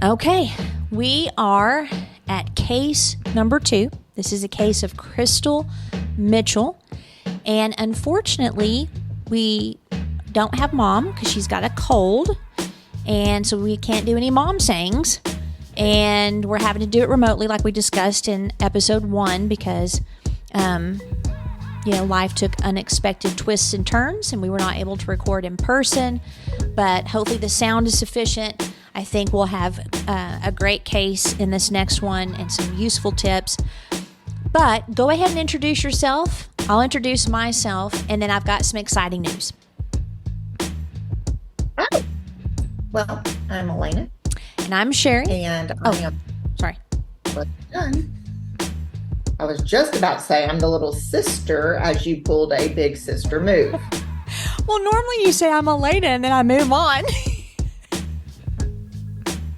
Okay, we are at case number 2. This is a case of Krystal Mitchell. And unfortunately, we don't have Mom because she's got a cold. And so we can't do any mom sayings. And we're having to do it remotely like we discussed in episode 1 because, life took unexpected twists and turns and we were not able to record in person. But hopefully the sound is sufficient. I think we'll have a great case in this next one and some useful tips. But go ahead and introduce yourself. I'll introduce myself, and then I've got some exciting news. Oh, well, I'm Elena. And I'm Sherry. And I am... Sorry. Done. I was just about to say I'm the little sister as you pulled a big sister move. Well, normally you say I'm Elena, and then I move on.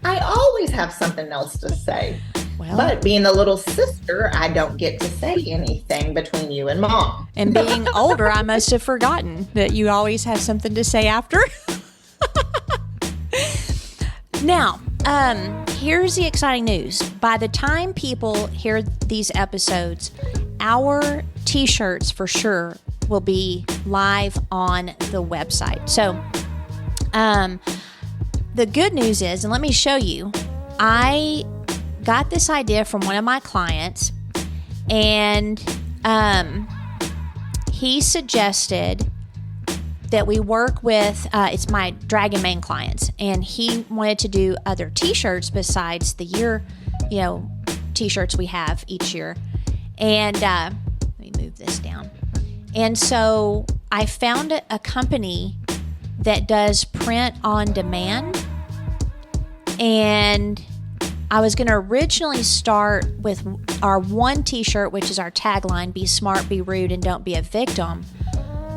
I always have something else to say. Well, but being the little sister, I don't get to say anything between you and Mom. And being older, I must have forgotten that you always have something to say after. Now, here's the exciting news. By the time people hear these episodes, our t-shirts for sure will be live on the website. So, the good news is, and let me show you, I got this idea from one of my clients, and he suggested that we work with, it's my Dragon Mane clients, and he wanted to do other t-shirts besides the year, t-shirts we have each year. And let me move this down. And so I found a company that does print on demand. And I was going to originally start with our one t-shirt, which is our tagline, be smart, be rude, and don't be a victim.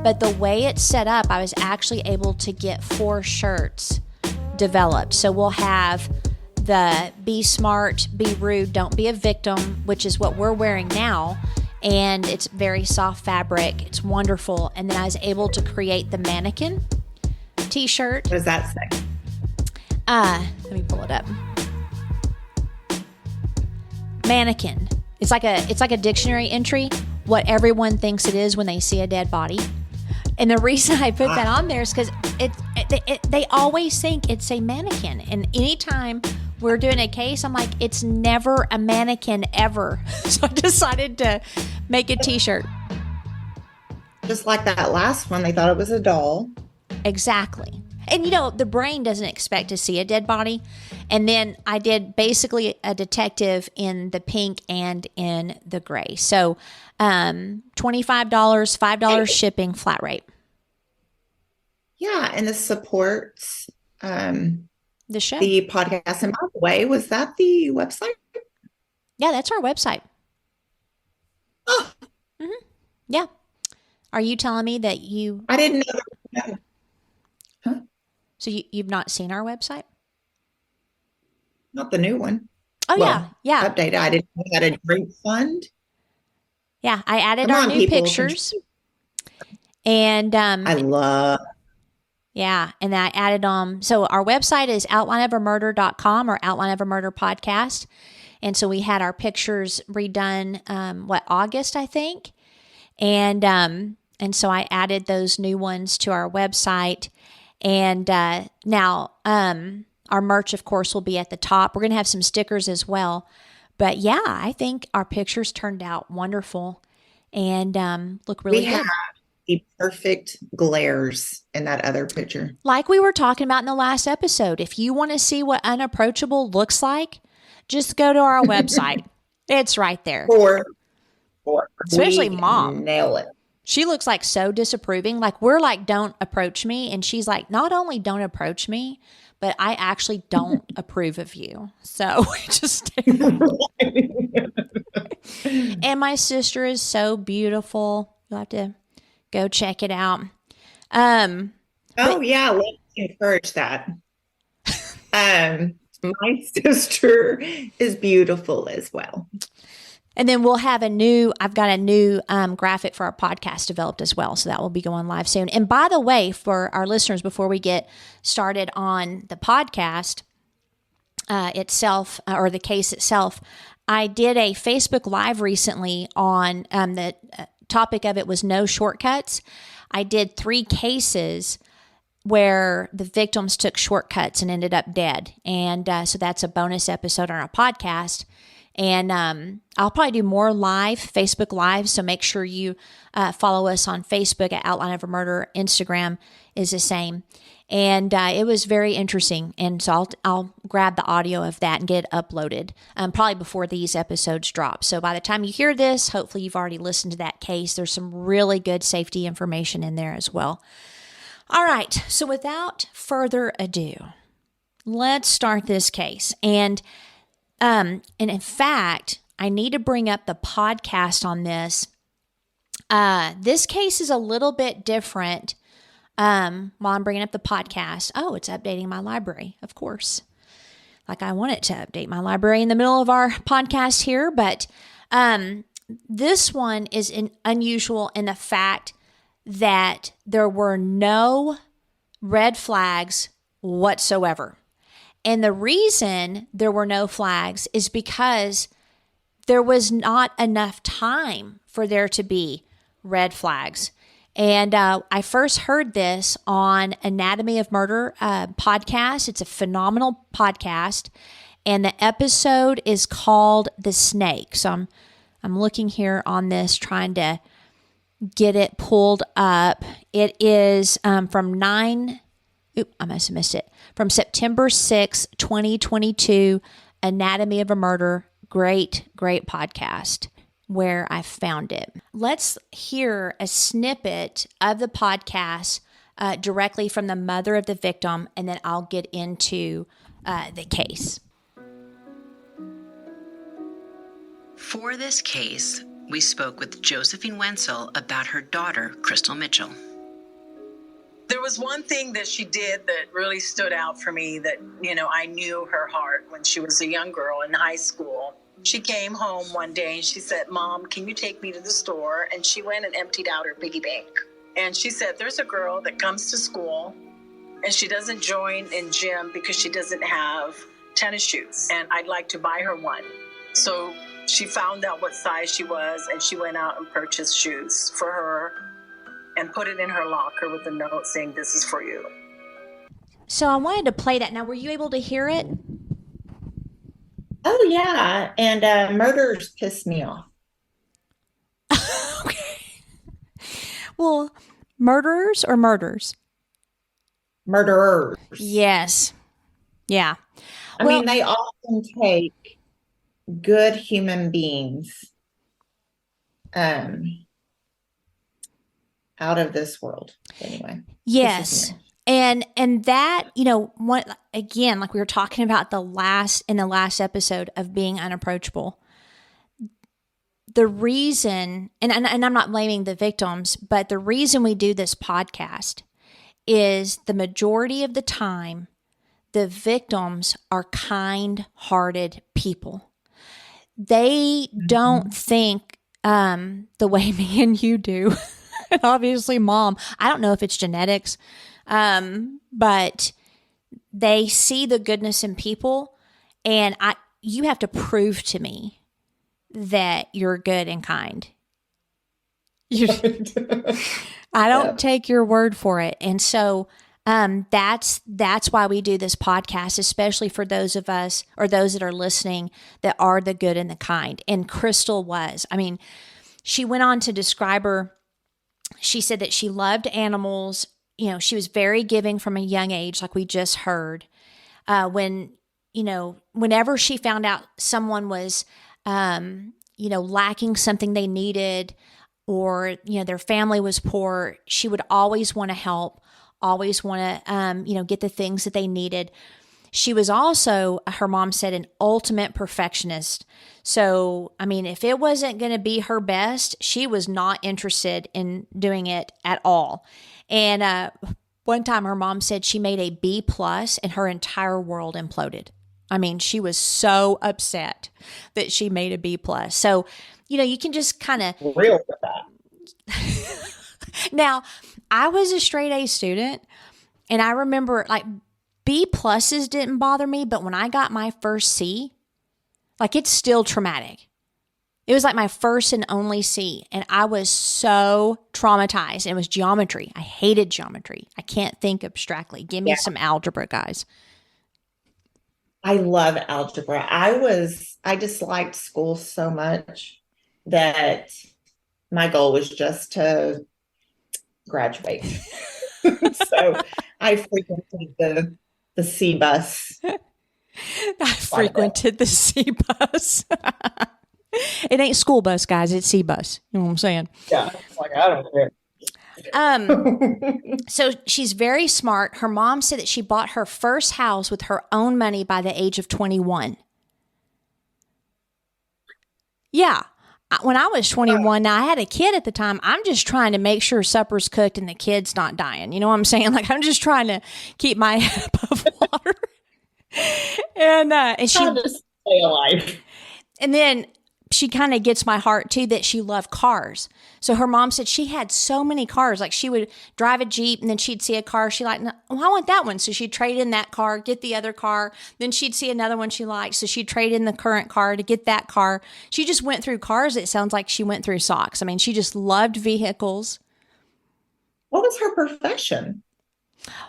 But the way it's set up, I was actually able to get 4 shirts developed. So we'll have the be smart, be rude, don't be a victim, which is what we're wearing now. And it's very soft fabric. It's wonderful. And then I was able to create the mannequin t-shirt. What does that say? Let me pull it up. Mannequin. It's like a dictionary entry, what everyone thinks it is when they see a dead body. And the reason I put that on there is because they always think it's a mannequin. And anytime we're doing a case, I'm like, it's never a mannequin ever. So I decided to make a t-shirt. Just like that last one, they thought it was a doll. Exactly. And the brain doesn't expect to see a dead body. And then I did basically a detective in the pink and in the gray. So $25, $5 shipping, flat rate. Yeah, and this supports the show, the podcast. And by the way, was that the website? Yeah, that's our website. Oh, yeah. Are you telling me that you? I didn't know. Huh? So you've not seen our website? Not the new one. Oh, well, yeah. Updated. I didn't know that a drink fund. Yeah, I added our new pictures. And I love. Yeah, and I added so our website is outlineofamurder.com or Outline of a Murder podcast. And so we had our pictures redone August, I think. And so I added those new ones to our website. And now our merch, of course, will be at the top. We're going to have some stickers as well. But yeah, I think our pictures turned out wonderful and look really good. We have the perfect glares in that other picture. Like we were talking about in the last episode. If you want to see what unapproachable looks like, just go to our website. It's right there. Or especially Mom. Nail it. She looks like so disapproving. Like we're like, don't approach me. And she's like, not only don't approach me, but I actually don't approve of you. So we just stay. And my sister is so beautiful. You'll have to go check it out. Yeah, let's encourage that. My sister is beautiful as well. And then we'll have I've got a new graphic for our podcast developed as well. So that will be going live soon. And by the way, for our listeners, before we get started on the podcast, itself, or the case itself, I did a Facebook Live recently on the topic of it was no shortcuts. I did 3 cases where the victims took shortcuts and ended up dead. And so that's a bonus episode on our podcast. And I'll probably do more Facebook Live. So make sure you follow us on Facebook at Outline of a Murder. Instagram is the same. And it was very interesting. And so I'll grab the audio of that and get it uploaded probably before these episodes drop. So by the time you hear this, hopefully you've already listened to that case. There's some really good safety information in there as well. All right. So without further ado, let's start this case. And in fact, I need to bring up the podcast on this. This case is a little bit different. While I'm bringing up the podcast, it's updating my library, of course. Like I want it to update my library in the middle of our podcast here, but this one is unusual in the fact that there were no red flags whatsoever. And the reason there were no flags is because there was not enough time for there to be red flags. And I first heard this on Anatomy of Murder podcast. It's a phenomenal podcast. And the episode is called The Snake. So I'm looking here on this, trying to get it pulled up. It is I must have missed it. From September 6, 2022, Anatomy of a Murder. Great podcast where I found it. Let's hear a snippet of the podcast directly from the mother of the victim, and then I'll get into the case. For this case, we spoke with Josephine Wenzel about her daughter, Krystal Mitchell. There was one thing that she did that really stood out for me that, I knew her heart when she was a young girl in high school. She came home one day and she said, "Mom, can you take me to the store?" And she went and emptied out her piggy bank. And she said, "There's a girl that comes to school and she doesn't join in gym because she doesn't have tennis shoes. And I'd like to buy her one." So she found out what size she was and she went out and purchased shoes for her and put it in her locker with a note saying, "This is for you." So I wanted to play that. Now, were you able to hear it? Oh, yeah. And murders piss me off. Okay. Well, murderers or murders? Murderers. Yes. Yeah. I mean, they often take good human beings out of this world. Anyway. Yes. And that, what, again, like we were talking about in the last episode of being unapproachable, the reason, and I'm not blaming the victims, but the reason we do this podcast is the majority of the time, the victims are kind-hearted people. They don't think the way me and you do. And obviously, Mom, I don't know if it's genetics, but they see the goodness in people, and you have to prove to me that you're good and kind. I don't take your word for it. And so that's why we do this podcast, especially for those of us or those that are listening that are the good and the kind. And Krystal was. I mean, she went on to describe her. She said that she loved animals. She was very giving from a young age, like we just heard. Whenever she found out someone was, lacking something they needed, or, their family was poor, she would always want to help, always want to, get the things that they needed. She was also, her mom said, an ultimate perfectionist. So, I mean, if it wasn't going to be her best, she was not interested in doing it at all. And one time her mom said she made a B+ and her entire world imploded. I mean, she was so upset that she made a B+. So, you can just kind of... Real with that. Now, I was a straight A student, and I remember, like, B pluses didn't bother me, but when I got my first C, like it's still traumatic. It was like my first and only C, and I was so traumatized. It was geometry. I hated geometry. I can't think abstractly. Give me some algebra, guys. I love algebra. I disliked school so much that my goal was just to graduate. So I frequented the C bus. I frequented the C bus. It ain't school bus, guys. It's C bus. You know what I'm saying? Yeah. It's like, I don't care. So she's very smart. Her mom said that she bought her first house with her own money by the age of 21. Yeah. When I was 21, now I had a kid at the time. I'm just trying to make sure supper's cooked and the kid's not dying. You know what I'm saying? Like, I'm just trying to keep my head above water. and she Trying to stay alive. And then she kind of gets my heart too, that she loved cars. So her mom said she had so many cars. Like she would drive a Jeep and then she'd see a car. She liked, I want that one. So she'd trade in that car, get the other car. Then she'd see another one she liked. So she'd trade in the current car to get that car. She just went through cars. It sounds like she went through socks. I mean, she just loved vehicles. What was her profession?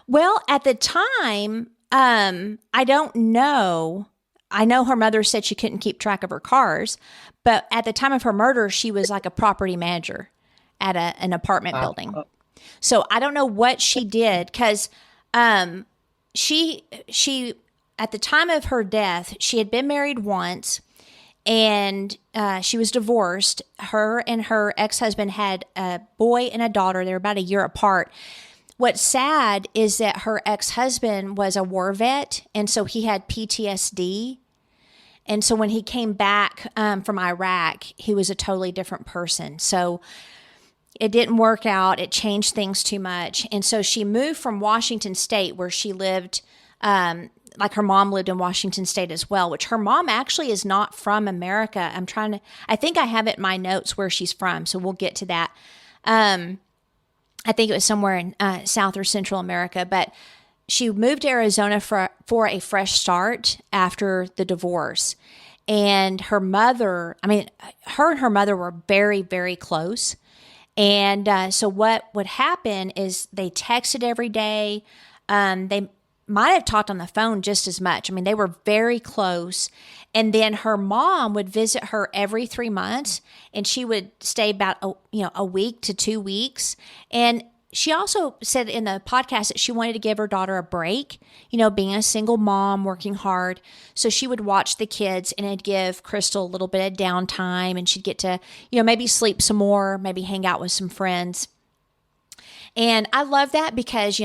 Well, at the time, I don't know. I know her mother said she couldn't keep track of her cars, but at the time of her murder, she was like a property manager at an apartment building. So I don't know what she did because she at the time of her death, she had been married once and she was divorced. Her and her ex-husband had a boy and a daughter. They were about a year apart. What's sad is that her ex-husband was a war vet, and so he had PTSD. And so when he came back from Iraq, he was a totally different person. So it didn't work out. It changed things too much. And so she moved from Washington State, where she lived, like her mom lived in Washington State as well, which her mom actually is not from America. I think I have it in my notes where she's from, so we'll get to that. I think it was somewhere in South or Central America, but she moved to Arizona for a fresh start after the divorce. And her mother, her and her mother were very, very close. And so what would happen is they texted every day. They might have talked on the phone just as much. I mean, they were very close. And then her mom would visit her every 3 months, and she would stay about a week to 2 weeks. And she also said in the podcast that she wanted to give her daughter a break, being a single mom, working hard. So she would watch the kids, and it'd give Krystal a little bit of downtime, and she'd get to, maybe sleep some more, maybe hang out with some friends. And I love that because,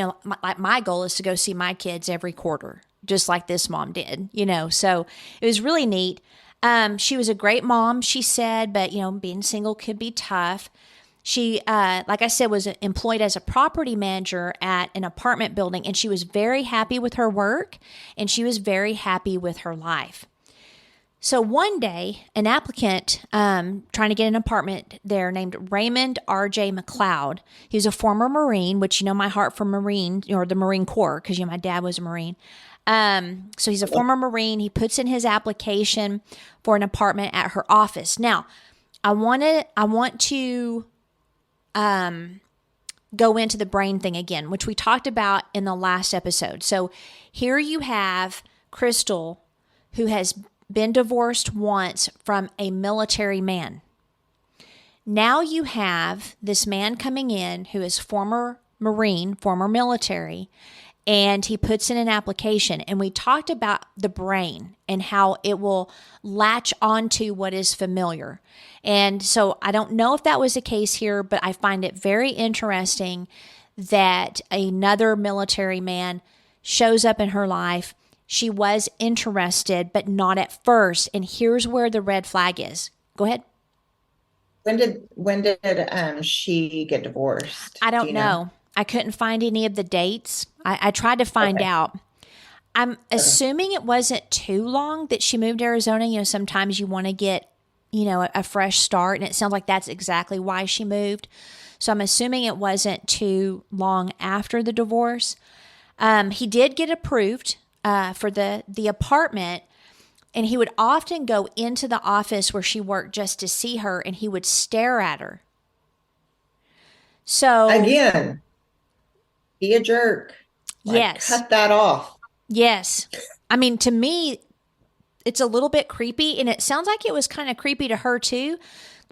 my goal is to go see my kids every quarter, just like this mom did, so it was really neat. She was a great mom, she said, but, being single could be tough. She, like I said, was employed as a property manager at an apartment building, and she was very happy with her work, and she was very happy with her life. So one day, an applicant trying to get an apartment there named Raymond R.J. McLeod, he was a former Marine, which, my heart for Marine, or the Marine Corps, because, my dad was a Marine. So he's a former Marine. He puts in his application for an apartment at her office. Now, I want to go into the brain thing again, which we talked about in the last episode. So here you have Krystal, who has been divorced once from a military man. Now you have this man coming in who is former Marine, former military, and he puts in an application. And we talked about the brain and how it will latch onto what is familiar. And so I don't know if that was the case here, but I find it very interesting that another military man shows up in her life. She was interested, but not at first. And here's where the red flag is. Go ahead. When did she get divorced? I don't know. I couldn't find any of the dates. I tried to find out. I'm assuming it wasn't too long that she moved to Arizona. Sometimes you want to get, a fresh start. And it sounds like that's exactly why she moved. So I'm assuming it wasn't too long after the divorce. He did get approved for the apartment, and he would often go into the office where she worked just to see her, and he would stare at her. So Again, be a jerk. Like, yes. cut that off. Yes. I mean, to me, it's a little bit creepy, and it sounds like it was kind of creepy to her too,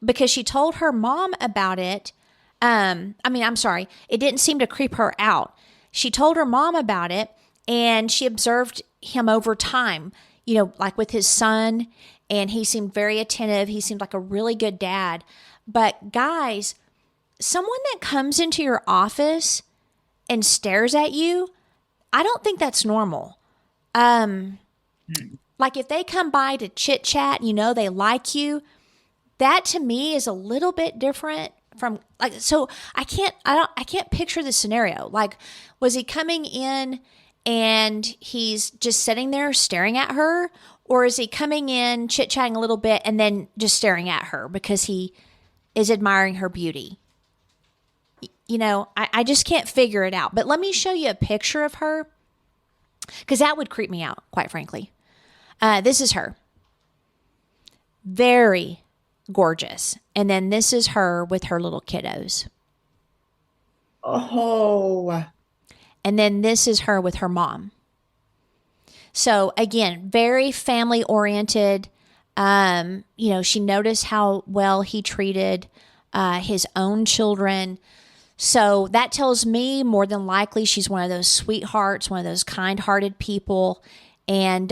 because she told her mom about it. I'm sorry. It didn't seem to creep her out. She told her mom about it, and she observed him over time, like with his son, and he seemed very attentive. He seemed like a really good dad. But guys, someone that comes into your office and stares at you, I don't think that's normal. Like if they come by to chit chat, they like you, that to me is a little bit different from so I can't picture the scenario. Like, was he coming in and he's just sitting there staring at her, or is he coming in chit chatting a little bit and then just staring at her because he is admiring her beauty? I just can't figure it out. But let me show you a picture of her, because that would creep me out, quite frankly. This is her. Very gorgeous. And then this is her with her little kiddos. Oh. And then this is her with her mom. So again, very family oriented. She noticed how well he treated his own children. So that tells me more than likely she's one of those sweethearts, one of those kind-hearted people. And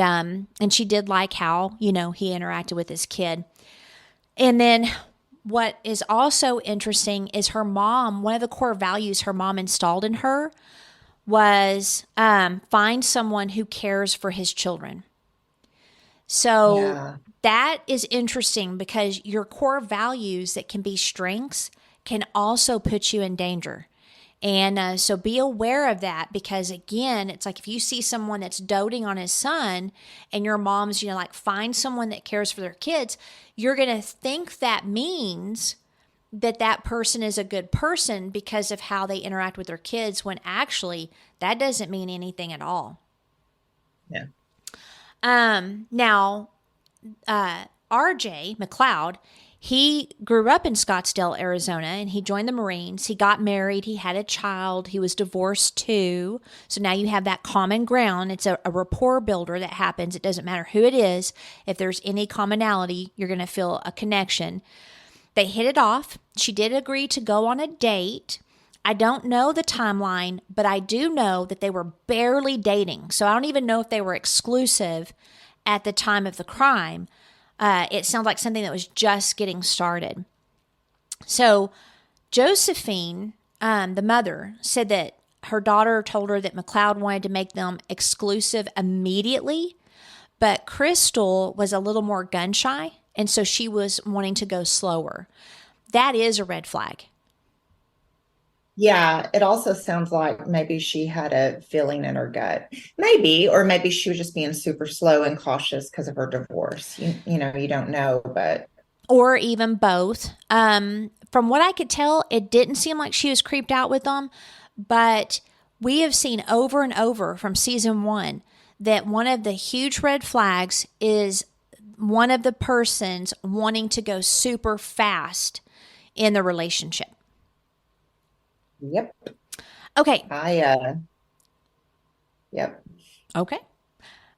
she did like how, he interacted with his kid. And then what is also interesting is her mom, one of the core values her mom installed in her was find someone who cares for his children. So that is interesting, because your core values that can be strengths can also put you in danger. And so be aware of that, because again, it's like if you see someone that's doting on his son and your mom's, find someone that cares for their kids, you're going to think that means that person is a good person because of how they interact with their kids, when actually that doesn't mean anything at all. Yeah. Now, RJ McLeod, he grew up in Scottsdale, Arizona, and he joined the Marines. He got married. He had a child. He was divorced too. So now you have that common ground. It's a rapport builder that happens. It doesn't matter who it is. If there's any commonality, you're going to feel a connection. They hit it off. She did agree to go on a date. I don't know the timeline, but I do know that they were barely dating. So I don't even know if they were exclusive at the time of the crime. It sounds like something that was just getting started. So Josephine, the mother, said that her daughter told her that McLeod wanted to make them exclusive immediately, but Krystal was a little more gun shy, and so she was wanting to go slower. That is a red flag. Yeah, it also sounds like maybe she had a feeling in her gut. Maybe, or maybe she was just being super slow and cautious because of her divorce. You don't know, but. Or even both. From what I could tell, it didn't seem like she was creeped out with them, but we have seen over and over from season 1 that one of the huge red flags is one of the persons wanting to go super fast in the relationship. Yep. Okay. Yep. Okay.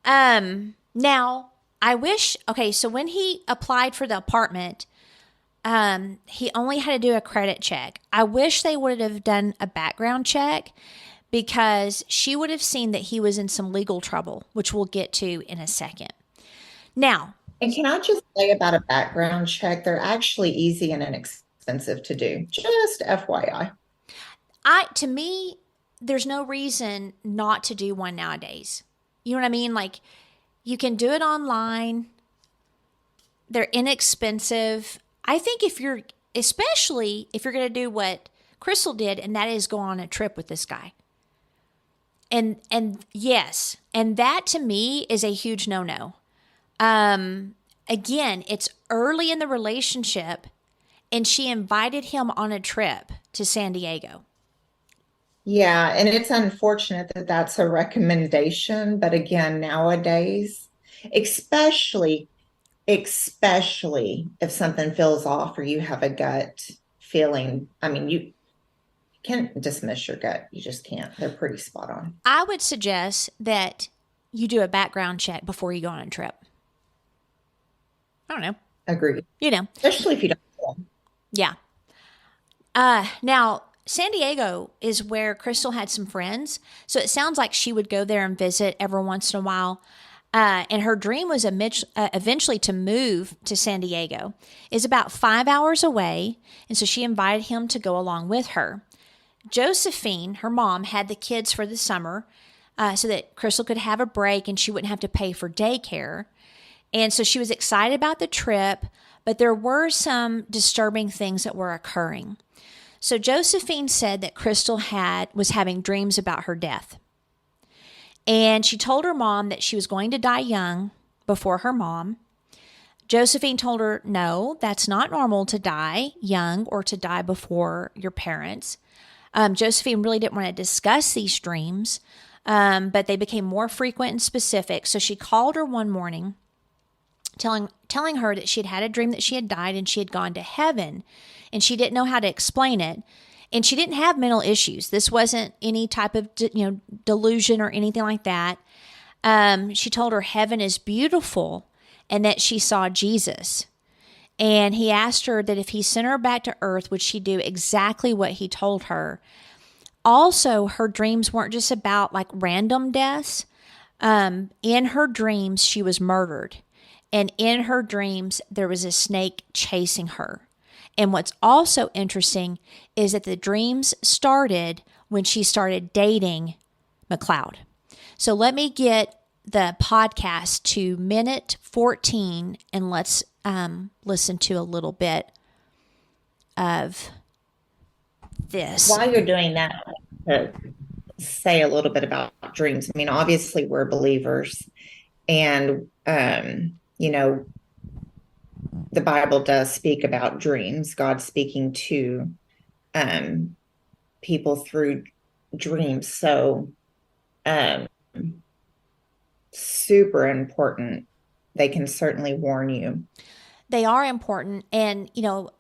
Now I wish, so when he applied for the apartment, he only had to do a credit check. I wish they would have done a background check, because she would have seen that he was in some legal trouble, which we'll get to in a second. Now. And can I just say about a background check, they're actually easy and inexpensive to do. Just FYI. To me, there's no reason not to do one nowadays. You know what I mean? Like, you can do it online. They're inexpensive. I think especially if you're going to do what Krystal did, and that is go on a trip with this guy. And yes, and that to me is a huge no-no. Again, it's early in the relationship, and she invited him on a trip to San Diego. Yeah, and it's unfortunate that that's a recommendation, but again, nowadays, especially especially if something feels off or you have a gut feeling, I mean, you can't dismiss your gut. You just can't. They're pretty spot on. I would suggest that you do a background check before you go on a trip. I don't know. Agreed. You know, Especially if you don't feel. yeah. Now, San Diego is where Krystal had some friends. So it sounds like she would go there and visit every once in a while. And her dream was eventually to move to San Diego. It's about 5 hours away. And so she invited him to go along with her. Josephine, her mom, had the kids for the summer so that Krystal could have a break and she wouldn't have to pay for daycare. And so she was excited about the trip, but there were some disturbing things that were occurring. So Josephine said that Krystal was having dreams about her death. And she told her mom that she was going to die young before her mom. Josephine told her, no, that's not normal to die young or to die before your parents. Josephine really didn't want to discuss these dreams, but they became more frequent and specific. So she called her one morning, telling her that she had had a dream that she had died and she had gone to heaven, and she didn't know how to explain it. And she didn't have mental issues. This wasn't any type of delusion or anything like that. She told her heaven is beautiful and that she saw Jesus. And he asked her that if he sent her back to earth, would she do exactly what he told her? Also, her dreams weren't just about like random deaths. In her dreams, she was murdered. And in her dreams, there was a snake chasing her. And what's also interesting is that the dreams started when she started dating McLeod. So let me get the podcast to minute 14 and let's listen to a little bit of this. While you're doing that, to say a little bit about dreams. I mean, obviously we're believers, and the Bible does speak about dreams, God speaking to people through dreams. So super important. They can certainly warn you. They are important. And,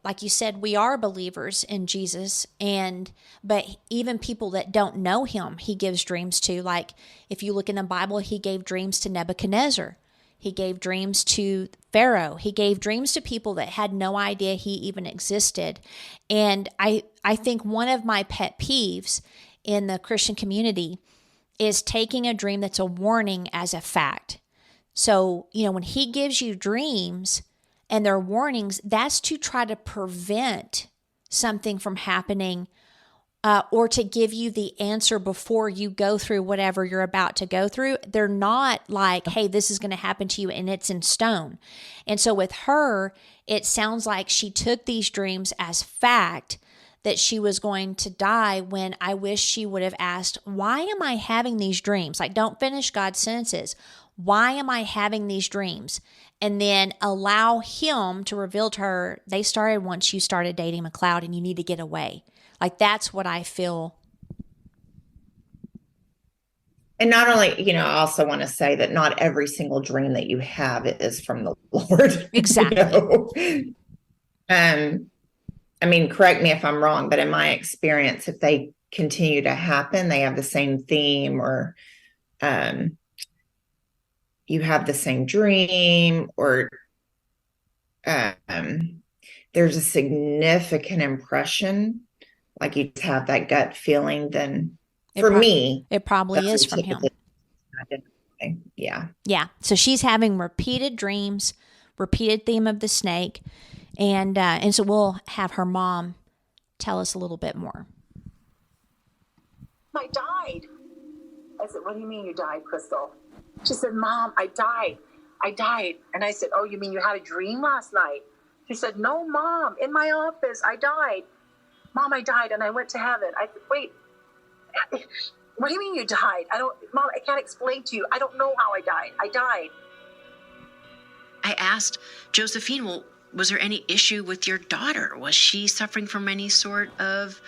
like you said, we are believers in Jesus. But even people that don't know him, he gives dreams to. Like if you look in the Bible, he gave dreams to Nebuchadnezzar. He gave dreams to Pharaoh. He gave dreams to people that had no idea he even existed. And I think one of my pet peeves in the Christian community is taking a dream that's a warning as a fact. So, when he gives you dreams and they're warnings, that's to try to prevent something from happening or to give you the answer before you go through whatever you're about to go through. They're not like, hey, this is going to happen to you and it's in stone. And so with her, it sounds like she took these dreams as fact that she was going to die, when I wish she would have asked, why am I having these dreams? Like, don't finish God's sentences. Why am I having these dreams? And then allow him to reveal to her, they started once you started dating McLeod and you need to get away. Like, that's what I feel. And not only, I also want to say that not every single dream that you have is from the Lord. Exactly. I mean, correct me if I'm wrong, but in my experience, if they continue to happen, they have the same theme, or you have the same dream, or there's a significant impression, like you just have that gut feeling, then for me, it probably is from him. Yeah. Yeah. So she's having repeated dreams, repeated theme of the snake. And so we'll have her mom tell us a little bit more. I died. I said, what do you mean you died, Krystal? She said, Mom, I died. I died. And I said, oh, you mean you had a dream last night? She said, no, Mom, in my office, I died. Mom, I died and I went to heaven. I said, wait, what do you mean you died? Mom, I can't explain to you. I don't know how I died. I died. I asked Josephine, well, was there any issue with your daughter? Was she suffering from any sort of,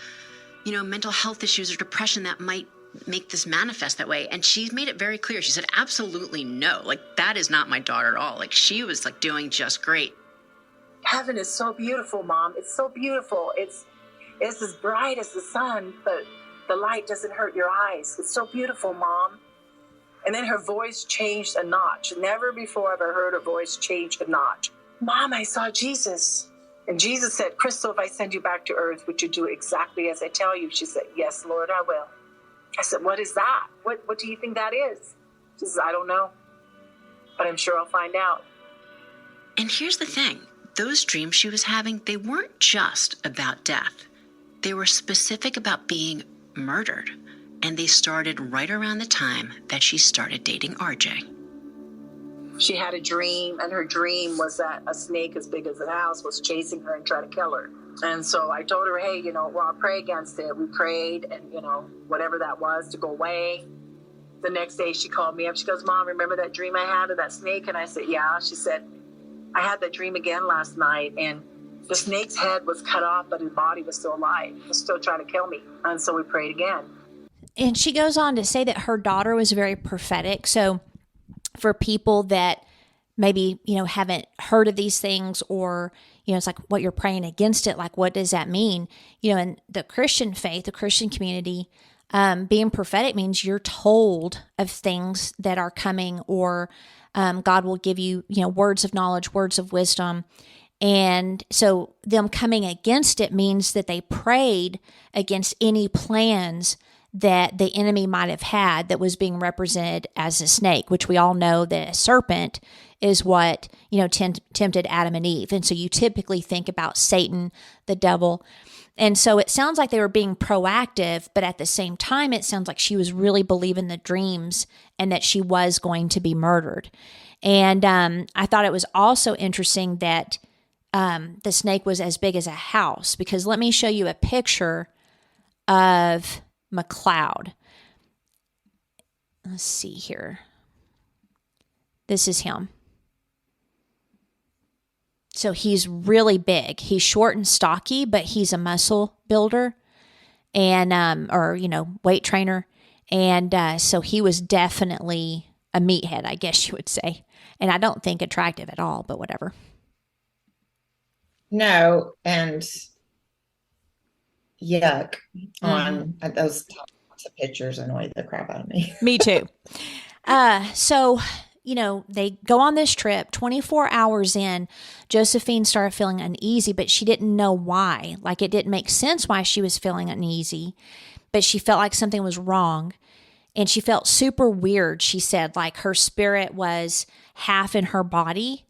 mental health issues or depression that might make this manifest that way. And she made it very clear. She said, absolutely no. Like, that is not my daughter at all. Like, she was like doing just great. Heaven is so beautiful, Mom. It's so beautiful. It's as bright as the sun, but the light doesn't hurt your eyes. It's so beautiful, Mom. And then her voice changed a notch. Never before have I heard her voice change a notch. Mom, I saw Jesus. And Jesus said, Krystal, if I send you back to earth, would you do exactly as I tell you? She said, yes, Lord, I will. I said, what is that? What do you think that is? She says, I don't know, but I'm sure I'll find out. And here's the thing. Those dreams she was having, they weren't just about death. They were specific about being murdered. And they started right around the time that she started dating RJ. She had a dream, and her dream was that a snake as big as the house was chasing her and trying to kill her. And so I told her, hey, well, I'll pray against it. We prayed, and, whatever that was to go away. The next day she called me up. She goes, Mom, remember that dream I had of that snake? And I said, yeah. She said, I had that dream again last night, and the snake's head was cut off, but his body was still alive. He was still trying to kill me. And so we prayed again. And she goes on to say that her daughter was very prophetic. So for people that maybe, haven't heard of these things, or, it's like, what, you're praying against it. Like, what does that mean? In the Christian faith, the Christian community, being prophetic means you're told of things that are coming, or God will give you, words of knowledge, words of wisdom. And so them coming against it means that they prayed against any plans that the enemy might have had that was being represented as a snake, which we all know that a serpent is what, tempted Adam and Eve. And so you typically think about Satan, the devil. And so it sounds like they were being proactive, but at the same time, it sounds like she was really believing the dreams and that she was going to be murdered. And I thought it was also interesting that the snake was as big as a house, because let me show you a picture of McLeod. Let's see here. This is him. So he's really big. He's short and stocky, but he's a muscle builder and, weight trainer. And so he was definitely a meathead, I guess you would say. And I don't think attractive at all, but whatever. No, and yuck on those types of pictures annoy the crap out of me. Me too. So, they go on this trip. 24 hours in, Josephine started feeling uneasy, but she didn't know why. Like, it didn't make sense why she was feeling uneasy, but she felt like something was wrong. And she felt super weird. She said, like, her spirit was half in her body.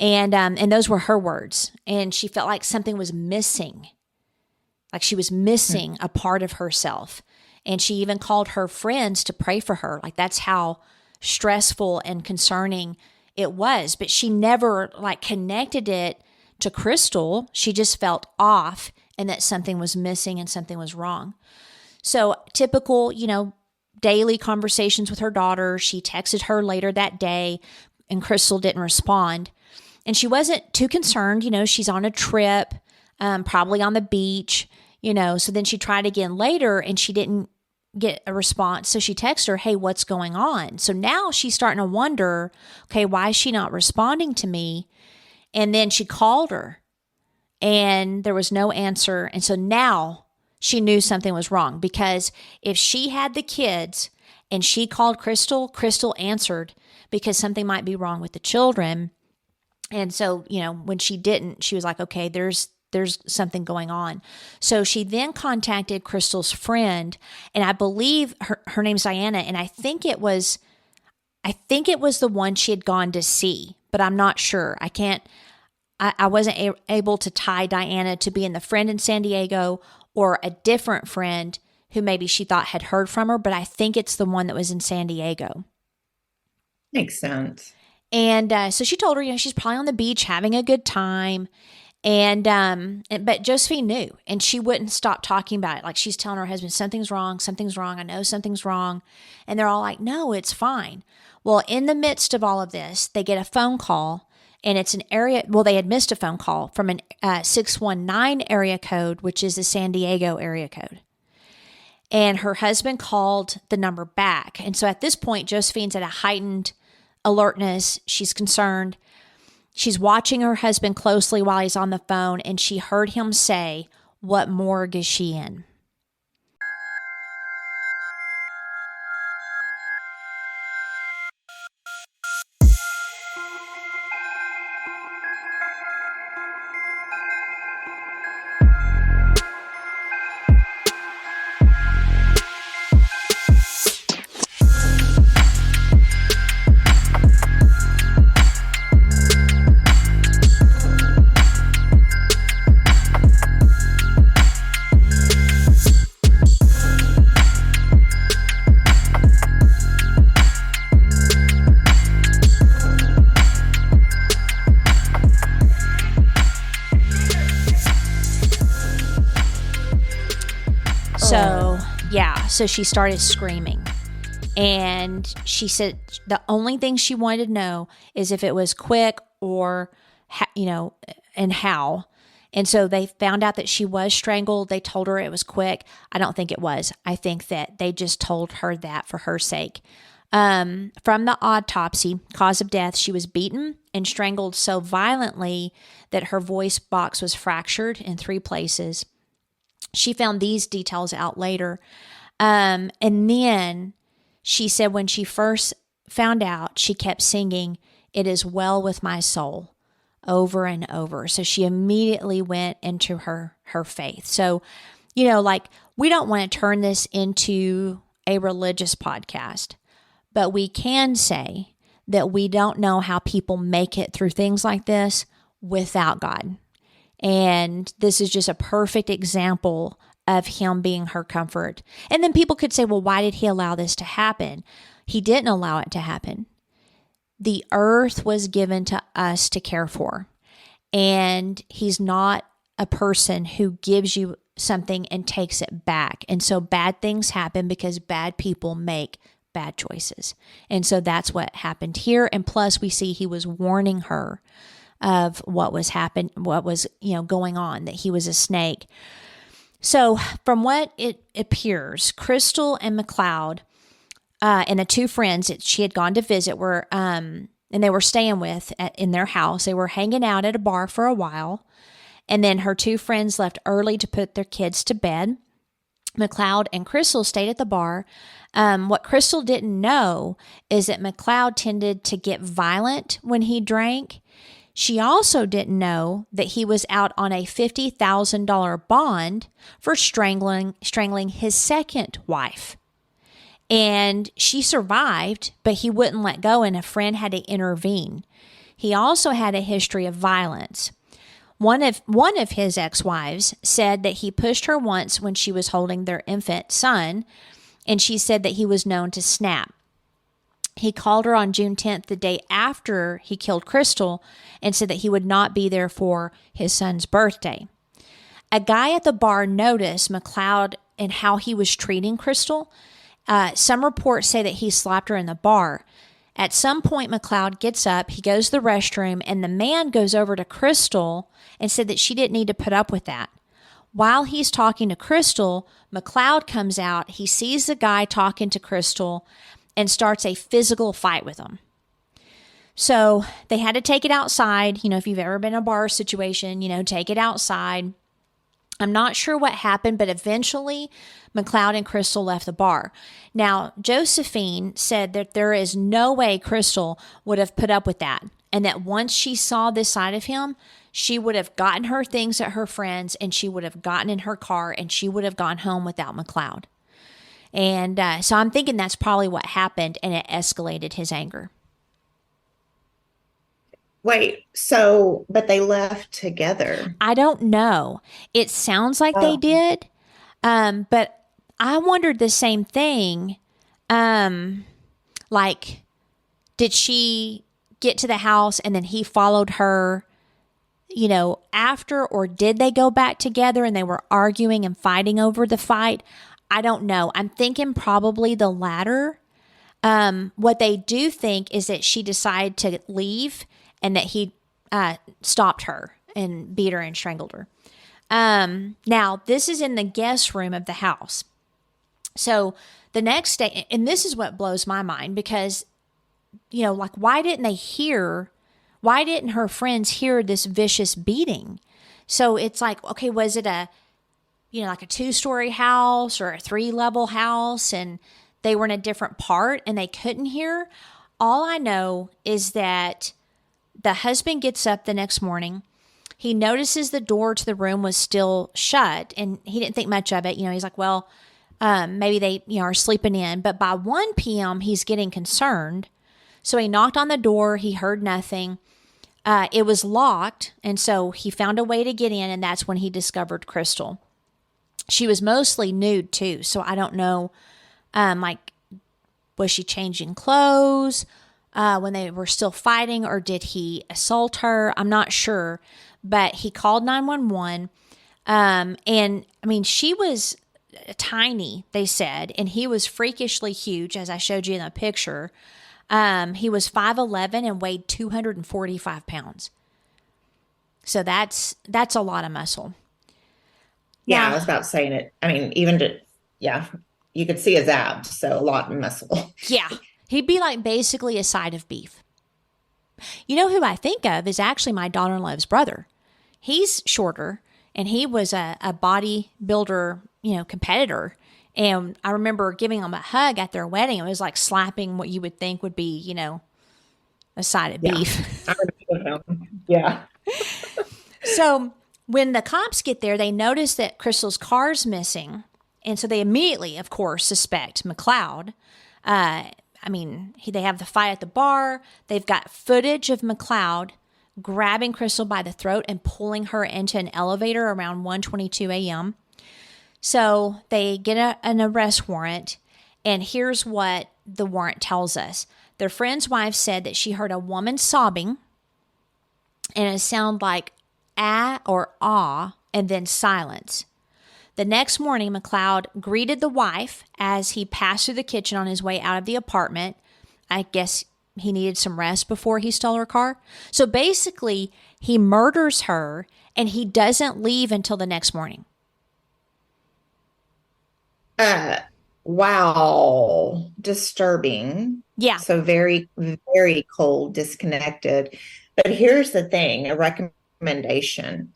And those were her words. And she felt like something was missing. Like she was missing a part of herself. And she even called her friends to pray for her. Like, that's how stressful and concerning it was. But she never connected it to Krystal. She just felt off and that something was missing and something was wrong. So typical, daily conversations with her daughter. She texted her later that day and Krystal didn't respond. And she wasn't too concerned. She's on a trip, probably on the beach, so then she tried again later and she didn't get a response. So she texted her, hey, what's going on? So now she's starting to wonder, okay, why is she not responding to me? And then she called her and there was no answer. And so now she knew something was wrong, because if she had the kids and she called Krystal answered, because something might be wrong with the children. And so, when she didn't, she was like, okay, there's something going on. So she then contacted Krystal's friend, and I believe her name's Diana, and I think it was the one she had gone to see, but I'm not sure. I wasn't able to tie Diana to being the friend in San Diego or a different friend who maybe she thought had heard from her, but I think it's the one that was in San Diego. Makes sense. And so she told her, she's probably on the beach having a good time. And but Josephine knew, and she wouldn't stop talking about it. Like, she's telling her husband, something's wrong. I know something's wrong. And they're all like, no, it's fine. Well, in the midst of all of this, they get a phone call, and it's an area. Well, they had missed a phone call from an 619 area code, which is the San Diego area code. And her husband called the number back. And so at this point, Josephine's at a heightened alertness. She's concerned. She's watching her husband closely while he's on the phone, and she heard him say, "What morgue is she in?" So she started screaming, and she said the only thing she wanted to know is if it was quick or, and how. And so they found out that she was strangled. They told her it was quick. I don't think it was. I think that they just told her that for her sake. From the autopsy, cause of death, she was beaten and strangled so violently that her voice box was fractured in 3 places. She found these details out later. And then she said when she first found out, she kept singing, "It is well with my soul," over and over. So she immediately went into her faith. So, we don't want to turn this into a religious podcast, but we can say that we don't know how people make it through things like this without God. And this is just a perfect example of him being her comfort. And then people could say, well, why did he allow this to happen? He didn't allow it to happen. The earth was given to us to care for. And he's not a person who gives you something and takes it back. And so bad things happen because bad people make bad choices. And so that's what happened here. And plus we see he was warning her of what was going on, that he was a snake. So from what it appears, Krystal and McLeod and the 2 friends that she had gone to visit were, and they were staying with in their house. They were hanging out at a bar for a while. And then her 2 friends left early to put their kids to bed. McLeod and Krystal stayed at the bar. What Krystal didn't know is that McLeod tended to get violent when he drank. She also didn't know that he was out on a $50,000 bond for strangling his second wife. And she survived, but he wouldn't let go, and a friend had to intervene. He also had a history of violence. One of his ex-wives said that he pushed her once when she was holding their infant son, and she said that he was known to snap. He called her on June 10th, the day after he killed Krystal, and said that he would not be there for his son's birthday. A guy at the bar noticed McLeod and how he was treating Krystal. Some reports say that he slapped her in the bar. At some point, McLeod gets up, he goes to the restroom, and the man goes over to Krystal and said that she didn't need to put up with that. While he's talking to Krystal, McLeod comes out, he sees the guy talking to Krystal, and starts a physical fight with him. So they had to take it outside. If you've ever been in a bar situation, take it outside. I'm not sure what happened, but eventually McLeod and Krystal left the bar. Now, Josephine said that there is no way Krystal would have put up with that, and that once she saw this side of him, she would have gotten her things at her friend's, and she would have gotten in her car, and she would have gone home without McLeod. And so I'm thinking that's probably what happened, and it escalated his anger. Wait, but they left together. I don't know. It sounds like they did, but I wondered the same thing. Like, did she get to the house and then he followed her, after, or did they go back together and they were arguing and fighting over the fight? I don't know. I'm thinking probably the latter. What they do think is that she decided to leave and that he stopped her and beat her and strangled her. Now, this is in the guest room of the house. So the next day, and this is what blows my mind because, like, why didn't her friends hear this vicious beating? So it's like, okay, was it like a 2-story house or a 3-level house and they were in a different part and they couldn't hear? All I know is that the husband gets up the next morning. He notices the door to the room was still shut and he didn't think much of it. He's like, well, maybe they, are sleeping in. But by 1 p.m., he's getting concerned. So he knocked on the door. He heard nothing. It was locked. And so he found a way to get in. And that's when he discovered Krystal. She was mostly nude too. So I don't know, was she changing clothes when they were still fighting, or did he assault her? I'm not sure. But he called 911. And I mean, she was tiny, they said, and he was freakishly huge, as I showed you in the picture. He was 5'11" and weighed 245 pounds. So that's a lot of muscle. Yeah, Now, I was about saying it. I mean, you could see his abs, so a lot of muscle. yeah, he'd be like basically a side of beef. Who I think of is actually my daughter-in-law's brother. He's shorter, and he was a bodybuilder, competitor. And I remember giving him a hug at their wedding. It was like slapping what you would think would be, a side of beef. I remember him. Yeah. So when the cops get there, they notice that Krystal's car's missing. And so they immediately, of course, suspect McLeod. They have the fight at the bar. They've got footage of McLeod grabbing Krystal by the throat and pulling her into an elevator around 1:22 a.m. So they get an arrest warrant, and here's what the warrant tells us. Their friend's wife said that she heard a woman sobbing, and it sounded like ah or ah, and then silence. The next morning, McLeod greeted the wife as he passed through the kitchen on his way out of the apartment. I guess he needed some rest before he stole her car. So basically, he murders her, and he doesn't leave until the next morning. Wow. Disturbing. Yeah. So very, very cold, disconnected. But here's the thing, a recommendation.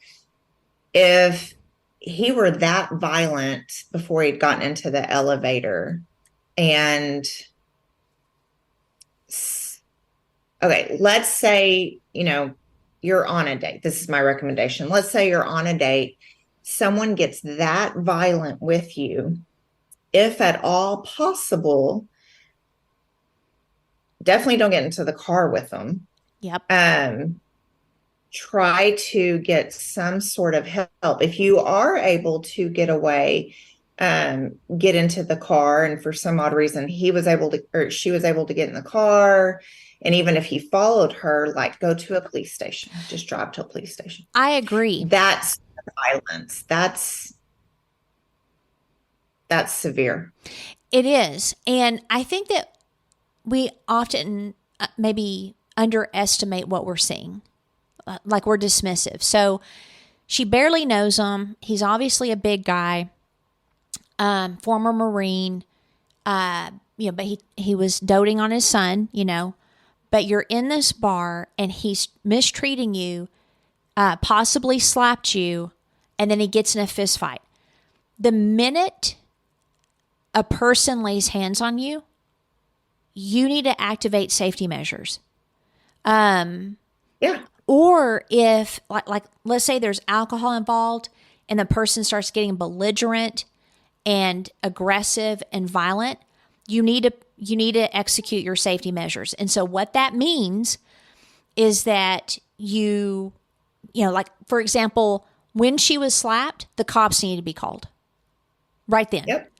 If he were that violent before he'd gotten into the elevator and okay, let's say, you're on a date. This is my recommendation. Let's say you're on a date. Someone gets that violent with you. If at all possible, definitely don't get into the car with them. Yep. Try to get some sort of help. If you are able to get away, get into the car, and for some odd reason she was able to get in the car, and even if he followed her, like, go to a police station, just drive to a police station. I agree. That's violence. That's severe. It is. And I think that we often maybe underestimate what we're seeing. Like, we're dismissive. So she barely knows him. He's obviously a big guy, former Marine, but he was doting on his son, but you're in this bar and he's mistreating you, possibly slapped you, and then he gets in a fist fight. The minute a person lays hands on you, you need to activate safety measures. Yeah. Or if, like, let's say there's alcohol involved and the person starts getting belligerent and aggressive and violent, you need to execute your safety measures. And so what that means is that like, for example, when she was slapped, the cops needed to be called right then. Yep.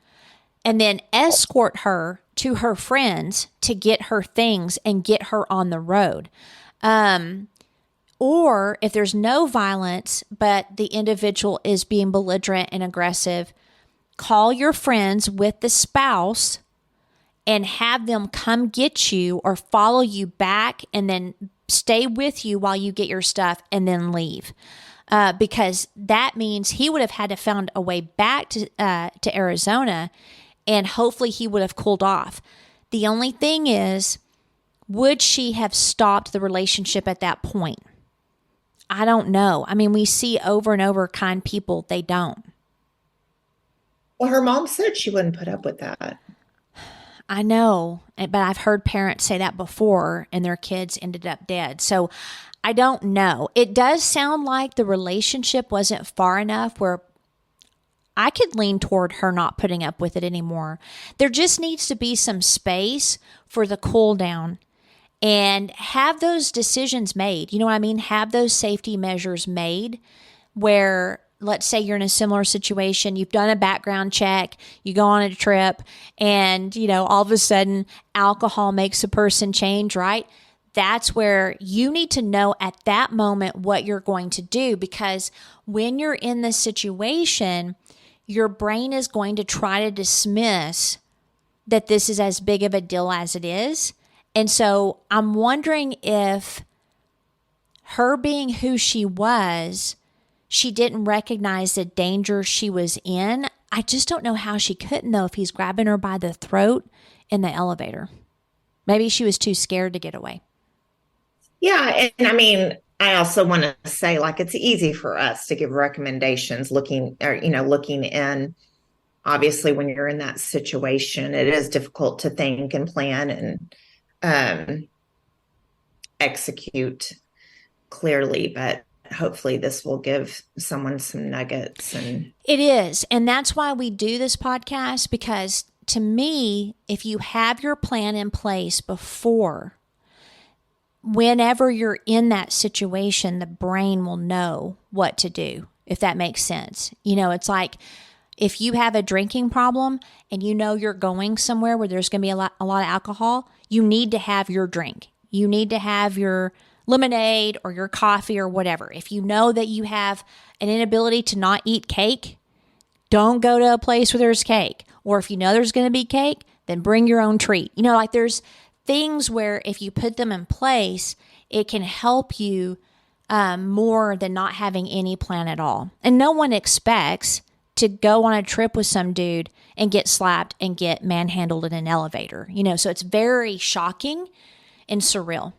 And then escort her to her friends to get her things and get her on the road. Or if there's no violence, but the individual is being belligerent and aggressive, call your friends with the spouse and have them come get you or follow you back and then stay with you while you get your stuff and then leave. Because that means he would have had to found a way back to Arizona. and hopefully he would have cooled off. The only thing is, would she have stopped the relationship at that point? I don't know. I mean, we see over and over kind people, they don't. Well, her mom said she wouldn't put up with that. I know, but I've heard parents say that before and their kids ended up dead. So I don't know. It does sound like the relationship wasn't far enough where I could lean toward her not putting up with it anymore. There just needs to be some space for the cool down and have those decisions made. You know what I mean? Have those safety measures made where, let's say you're in a similar situation, you've done a background check, you go on a trip, and, all of a sudden alcohol makes a person change, right? That's where you need to know at that moment what you're going to do, because when you're in this situation, your brain is going to try to dismiss that this is as big of a deal as it is. And so I'm wondering if her being who she was, she didn't recognize the danger she was in. I just don't know how she couldn't, though, if he's grabbing her by the throat in the elevator. Maybe she was too scared to get away. Yeah. And I mean, I also want to say, like, it's easy for us to give recommendations looking in. Obviously, when you're in that situation, it is difficult to think and plan and execute clearly, but hopefully this will give someone some nuggets. And it is. And that's why we do this podcast, because to me, if you have your plan in place before, whenever you're in that situation, the brain will know what to do, if that makes sense. It's like if you have a drinking problem and you're going somewhere where there's going to be a lot of alcohol, you need to have your drink. You need to have your lemonade or your coffee or whatever. If you know that you have an inability to not eat cake, don't go to a place where there's cake. Or if you know there's going to be cake, then bring your own treat. There's things where if you put them in place, it can help you more than not having any plan at all. And no one expects to go on a trip with some dude and get slapped and get manhandled in an elevator. So it's very shocking and surreal.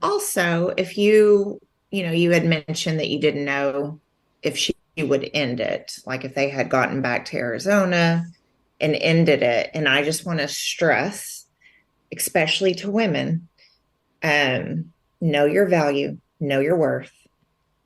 Also, if you had mentioned that you didn't know if she would end it, like if they had gotten back to Arizona and ended it. And I just want to stress, especially to women, know your value, know your worth.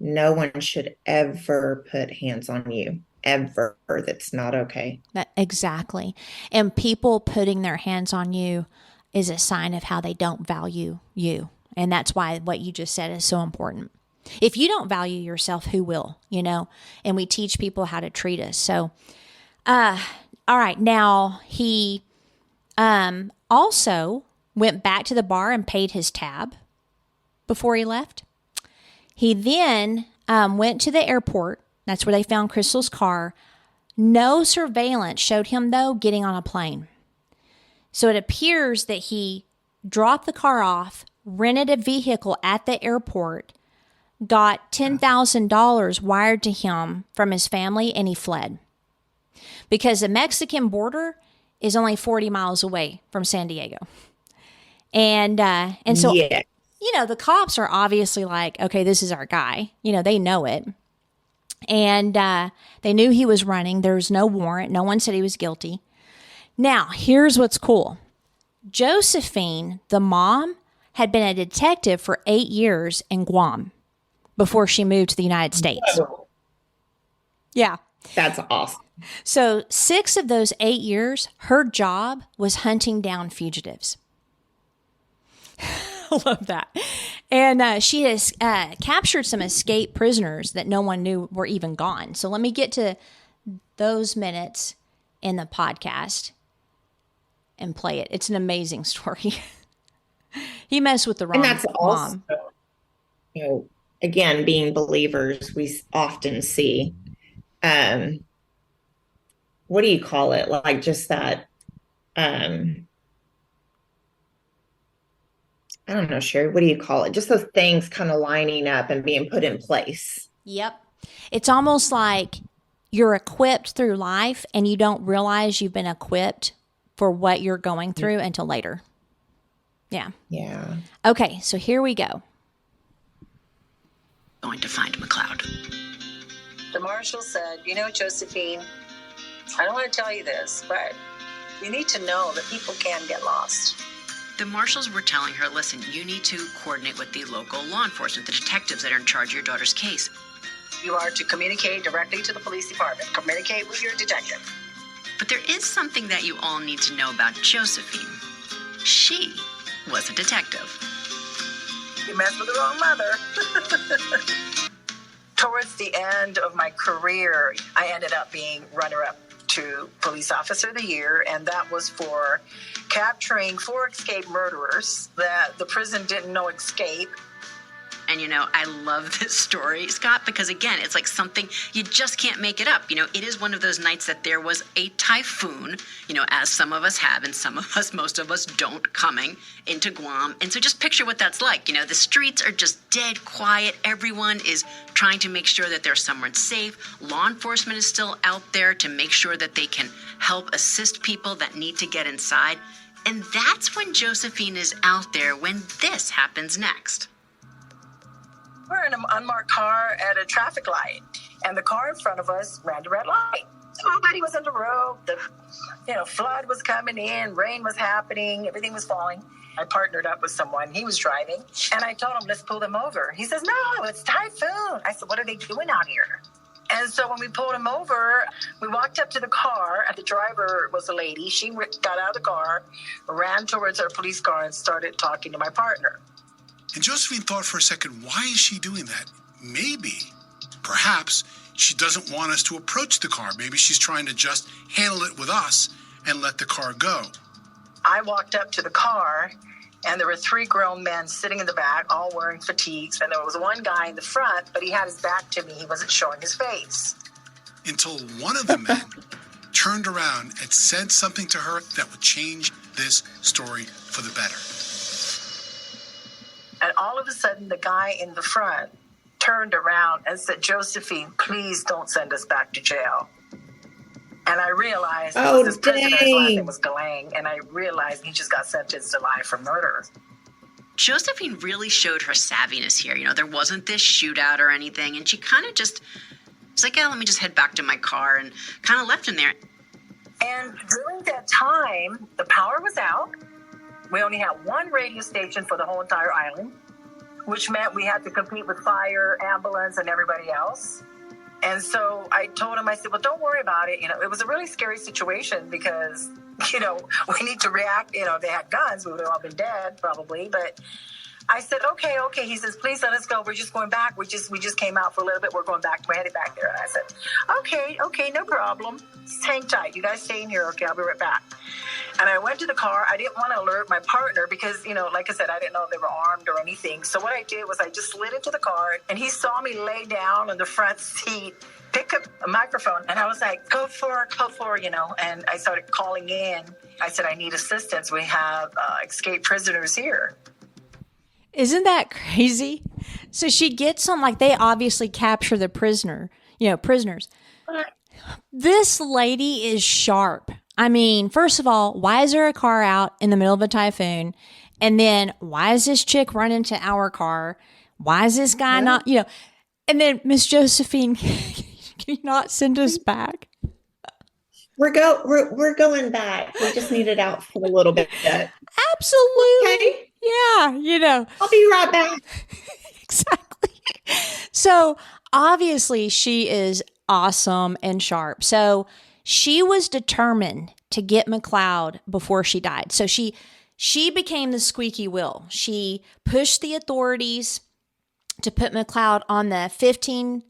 No one should ever put hands on you, ever. That's not okay. Exactly. And people putting their hands on you is a sign of how they don't value you. And that's why what you just said is so important. If you don't value yourself, who will, And we teach people how to treat us. So, all right. Now, he also went back to the bar and paid his tab before he left. He then went to the airport. That's where they found Krystal's car. No surveillance showed him, though, getting on a plane. So it appears that he dropped the car off, rented a vehicle at the airport, got $10,000 wired to him from his family, and he fled. Because the Mexican border is only 40 miles away from San Diego. And so, yeah. The cops are obviously like, okay, this is our guy. They know it. And they knew he was running. There was no warrant. No one said he was guilty. Now, here's what's cool. Josephine, the mom, had been a detective for 8 years in Guam before she moved to the United States. Whoa. Yeah. That's awesome. So 6 of those 8 years, her job was hunting down fugitives. I love that. And she has captured some escaped prisoners that no one knew were even gone. So let me get to those minutes in the podcast and play it. It's an amazing story. He messed with the wrong And that's also, mom. Again, being believers, we often see, what do you call it? Like just that, I don't know, Sherry, what do you call it? Just those things kind of lining up and being put in place. Yep. It's almost like, you're equipped through life and you don't realize you've been equipped for what you're going through until later. Yeah. Yeah. Okay, so here we go. Going to find McLeod. The marshal said, you know, Josephine, I don't want to tell you this, but you need to know that people can get lost. The marshals were telling her, listen, you need to coordinate with the local law enforcement, the detectives that are in charge of your daughter's case. You are to communicate directly to the police department. Communicate with your detective. But there is something that you all need to know about Josephine. She was a detective. You messed with the wrong mother. Towards the end of my career, I ended up being runner-up to Police Officer of the Year, and that was for capturing 4 escaped murderers that the prison didn't know escape. And, you know, I love this story, Scott, because, again, it's like something you just can't make it up. You know, it is one of those nights that there was a typhoon, you know, as some of us have and some of us, most of us don't, coming into Guam. And so just picture what that's like. You know, the streets are just dead quiet. Everyone is trying to make sure that they're somewhere safe. Law enforcement is still out there to make sure that they can help assist people that need to get inside. And that's when Josephine is out there when this happens next. We're in an unmarked car at a traffic light, and the car in front of us ran the red light. Nobody was on the road. The flood was coming in, rain was happening, everything was falling. I partnered up with someone. He was driving, and I told him, let's pull them over. He says, no, it's typhoon. I said, what are they doing out here? And so when we pulled him over, we walked up to the car, and the driver was a lady. She got out of the car, ran towards our police car, and started talking to my partner. And Josephine thought for a second, why is she doing that? Maybe, perhaps, she doesn't want us to approach the car. Maybe she's trying to just handle it with us and let the car go. I walked up to the car, and there were 3 grown men sitting in the back, all wearing fatigues. And there was one guy in the front, but he had his back to me. He wasn't showing his face. Until one of the men turned around and said something to her that would change this story for the better. And all of a sudden, the guy in the front turned around and said, Josephine, please don't send us back to jail. And I realized this prisoner's last name was Galang, and I realized he just got sentenced to life for murder. Josephine really showed her savviness here. You know, there wasn't this shootout or anything, and she kind of just was like, yeah, let me just head back to my car, and kind of left him there. And during that time, the power was out. We only had 1 radio station for the whole entire island, which meant we had to compete with fire, ambulance, and everybody else. And so I told him, I said, well, don't worry about it. You know, it was a really scary situation because, you know, we need to react. You know, they had guns. We would have all been dead probably. But I said, okay. He says, please let us go. We're just going back. We just came out for a little bit. We're going back. We're headed back there. And I said, okay, no problem. Just hang tight. You guys stay in here. Okay, I'll be right back. And I went to the car. I didn't want to alert my partner because, you know, like I said, I didn't know if they were armed or anything. So what I did was I just slid into the car, and he saw me lay down on the front seat, pick up a microphone, and I was like, code 4, you know, and I started calling in. I said, I need assistance. We have escaped prisoners here. Isn't that crazy? So she gets them, like they obviously capture the prisoners. This lady is sharp. I mean, first of all, why is there a car out in the middle of a typhoon? And then why is this chick run into our car? Why is this guy not, you know? And then Miss Josephine, can you not send us back? We're going back. We just need it out for a little bit. Absolutely. Okay. Yeah, you know. I'll be right back. Exactly. So obviously she is awesome and sharp. So she was determined to get McLeod before she died. So she became the squeaky wheel. She pushed the authorities to put McLeod on the 15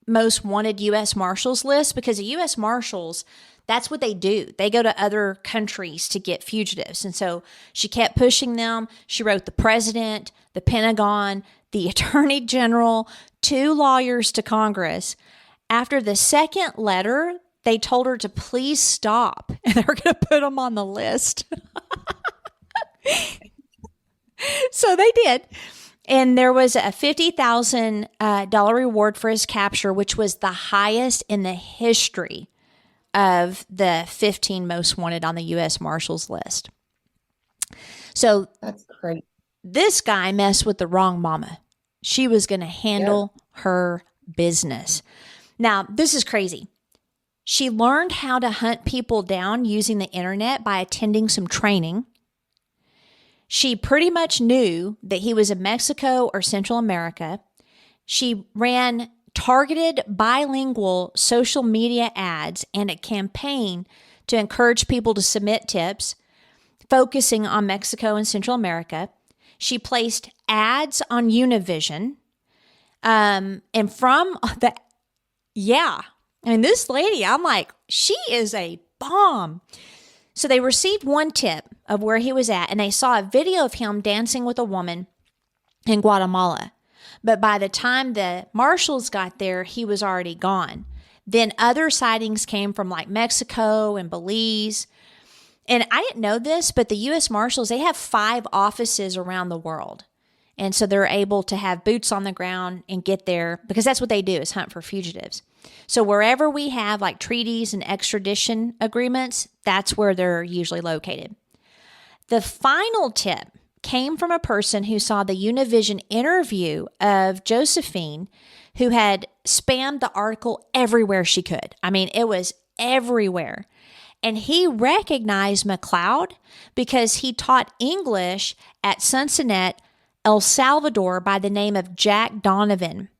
most wanted U.S. Marshals list, because the U.S. Marshals, that's what they do. They go to other countries to get fugitives. And so she kept pushing them. She wrote the president, the Pentagon, the attorney general, 2 lawyers to Congress. After the second letter, they told her to please stop, and they're going to put them on the list. So they did. And there was a $50,000 reward for his capture, which was the highest in the history of the 15 most wanted on the U.S. Marshals list. So That's great. this guy messed with the wrong mama. She was going to handle her business. Now, this is crazy. She learned how to hunt people down using the internet by attending some training. She pretty much knew that he was in Mexico or Central America. She ran targeted bilingual social media ads and a campaign to encourage people to submit tips, focusing on Mexico and Central America. She placed ads on Univision. And from the, this lady, I'm like, she is a bomb. So they received one tip of where he was at, and they saw a video of him dancing with a woman in Guatemala. But by the time the marshals got there, he was already gone. Then other sightings came from like Mexico and Belize. And I didn't know this, but the U.S. Marshals, they have 5 offices around the world. And so they're able to have boots on the ground and get there, because that's what they do, is hunt for fugitives. So wherever we have like treaties and extradition agreements, that's where they're usually located. The final tip came from a person who saw the Univision interview of Josephine, who had spammed the article everywhere she could. I mean, it was everywhere. And he recognized McLeod because he taught English at Sunsonet, El Salvador, by the name of Jack Donovan.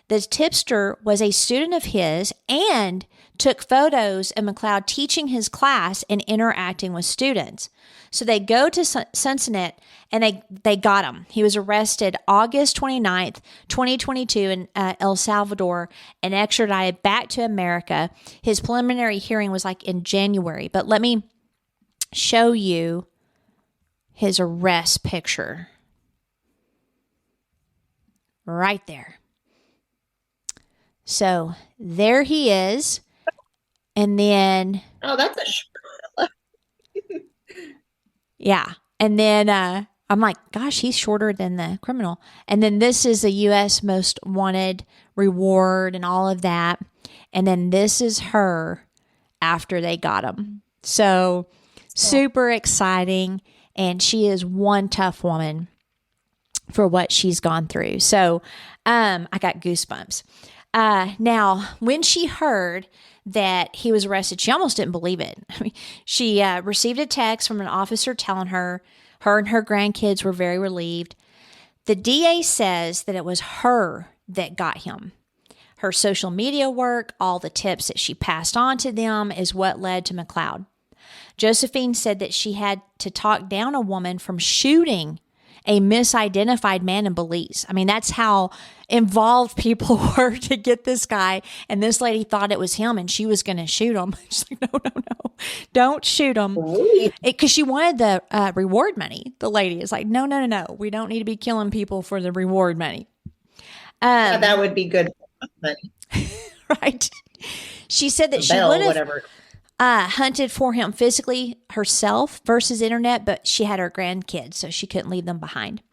The tipster was a student of his and took photos of McLeod teaching his class and interacting with students. So they go to Sunsonet and they got him. He was arrested August 29th, 2022 in El Salvador and extradited back to America. His preliminary hearing was like in January. But let me show you his arrest picture. Right there. So there he is. And then... Oh, that's a short. Yeah. And then I'm like, gosh, he's shorter than the criminal. And then this is the U.S. most wanted reward and all of that. And then this is her after they got him. So super exciting. And she is one tough woman for what she's gone through. So I got goosebumps. Now, when she heard that he was arrested, she almost didn't believe it. I mean, she received a text from an officer telling her and her grandkids were very relieved. The DA says that it was her that got him. Her social media work, all the tips that she passed on to them is what led to McLeod. Josephine said that she had to talk down a woman from shooting a misidentified man in Belize. I mean, that's how involved people were to get this guy. And this lady thought it was him and she was going to shoot him. She's like, no, don't shoot him. Because she wanted the reward money. The lady is like, no. We don't need to be killing people for the reward money. That would be good money. Right. She said that she would have hunted for him physically herself versus internet, but she had her grandkids, so she couldn't leave them behind.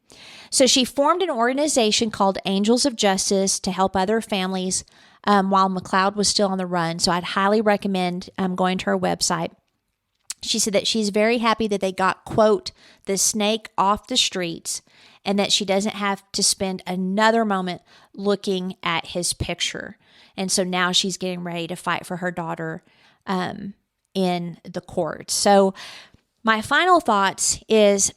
So she formed an organization called Angels of Justice to help other families while McLeod was still on the run. So I'd highly recommend going to her website. She said that she's very happy that they got, quote, the snake off the streets, and that she doesn't have to spend another moment looking at his picture. And so now she's getting ready to fight for her daughter in the courts. So my final thoughts is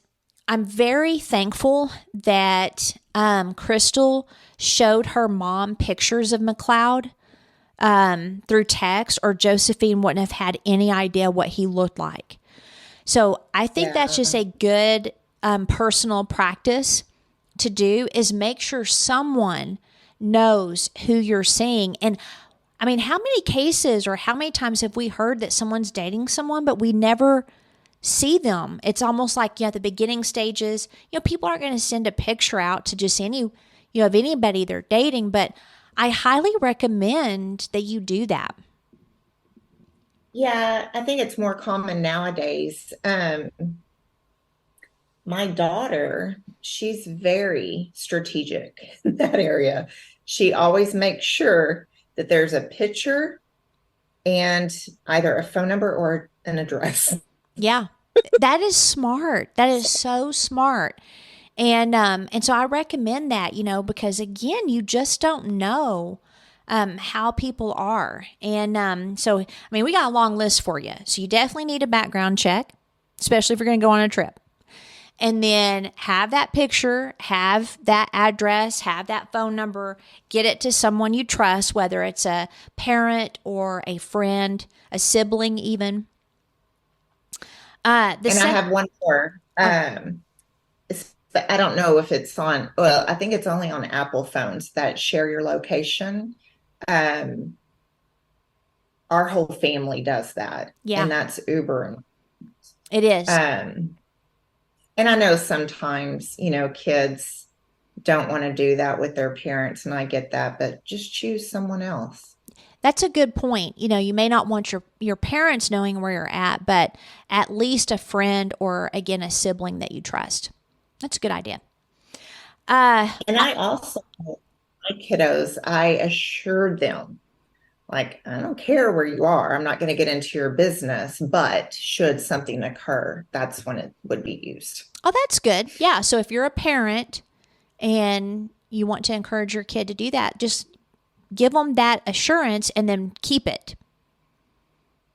I'm very thankful that Krystal showed her mom pictures of McLeod through text, or Josephine wouldn't have had any idea what he looked like. So I think that's just a good personal practice to do, is make sure someone knows who you're seeing. And I mean, how many cases or how many times have we heard that someone's dating someone, but we never see them? It's almost like, at the beginning stages, people aren't going to send a picture out to just of anybody they're dating, but I highly recommend that you do that. Yeah, I think it's more common nowadays. my daughter, she's very strategic in that area. She always makes sure that there's a picture and either a phone number or an address. Yeah. That is smart. That is so smart. And so I recommend that, because again, you just don't know how people are. And so, I mean, we got a long list for you. So you definitely need a background check, especially if you're going to go on a trip. And then have that picture, have that address, have that phone number, get it to someone you trust, whether it's a parent or a friend, a sibling even. I have one more. I don't know if it's on, well, I think it's only on Apple phones that share your location. Our whole family does that. Yeah. And that's Uber. It is. And I know sometimes, kids don't want to do that with their parents, and I get that, but just choose someone else. That's a good point. You may not want your parents knowing where you're at, but at least a friend or, again, a sibling that you trust. That's a good idea. And I also, my kiddos, I assured them, like, I don't care where you are. I'm not going to get into your business, but should something occur, that's when it would be used. Oh, that's good. Yeah. So if you're a parent and you want to encourage your kid to do that, just give them that assurance and then keep it.